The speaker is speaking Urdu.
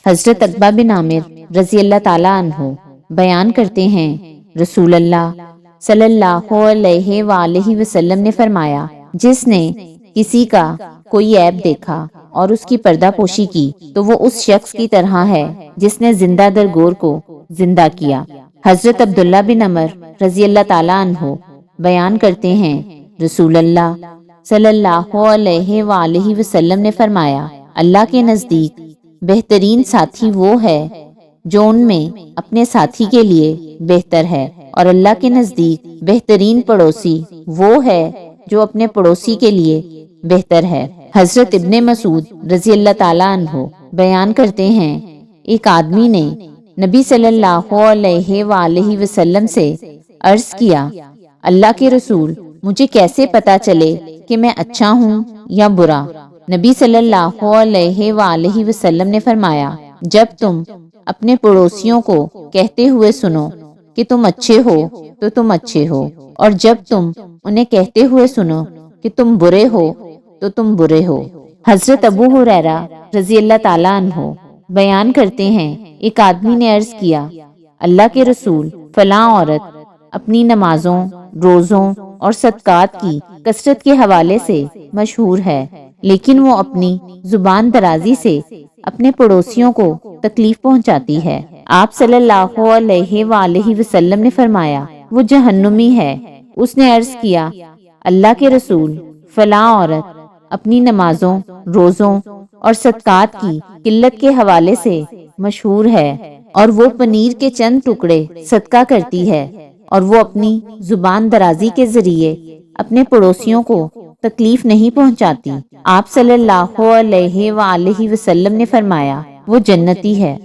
حضرت عقبہ بن عامر رضی اللہ تعالیٰ عنہ بیان کرتے ہیں، رسول اللہ صلی اللہ علیہ وآلہ وسلم نے فرمایا، جس نے کسی کا کوئی عیب دیکھا اور اس کی پردہ پوشی کی تو وہ اس شخص کی طرح ہے جس نے زندہ درگور کو زندہ کیا۔ حضرت عبداللہ بن عمر رضی اللہ تعالیٰ عنہ بیان کرتے ہیں، رسول اللہ صلی اللہ علیہ وآلہ وسلم نے فرمایا، اللہ کے نزدیک بہترین ساتھی وہ ہے جو ان میں اپنے ساتھی کے لیے بہتر ہے، اور اللہ کے نزدیک بہترین پڑوسی وہ ہے جو اپنے پڑوسی کے لیے بہتر ہے۔ حضرت ابن مسعود رضی اللہ تعالیٰ عنہ بیان کرتے ہیں، ایک آدمی نے نبی صلی اللہ علیہ وآلہ وسلم سے عرض کیا، اللہ کے رسول، مجھے کیسے پتا چلے کہ میں اچھا ہوں یا برا؟ نبی صلی اللہ علیہ وآلہ وسلم نے فرمایا، جب تم اپنے پڑوسیوں کو کہتے ہوئے سنو کہ تم اچھے ہو تو تم اچھے ہو، اور جب تم انہیں کہتے ہوئے سنو کہ تم برے ہو تو تم برے ہو۔ حضرت ابو ہریرہ رضی اللہ تعالیٰ عنہ بیان کرتے ہیں، ایک آدمی نے عرض کیا، اللہ کے رسول، فلاں عورت اپنی نمازوں، روزوں اور صدقات کی کثرت کے حوالے سے مشہور ہے، لیکن وہ اپنی زبان درازی سے اپنے پڑوسیوں کو تکلیف پہنچاتی ہے۔ آپ صلی اللہ علیہ وآلہ وسلم نے فرمایا، وہ جہنمی ہے۔ اس نے عرض کیا، اللہ کے رسول، فلاں عورت اپنی نمازوں، روزوں اور صدقات کی قلت کے حوالے سے مشہور ہے، اور وہ پنیر کے چند ٹکڑے صدقہ کرتی ہے، اور وہ اپنی زبان درازی کے ذریعے اپنے پڑوسیوں کو تکلیف نہیں پہنچاتی۔ آپ صلی اللہ علیہ وآلہ وسلم نے فرمایا، وہ جنتی ہے۔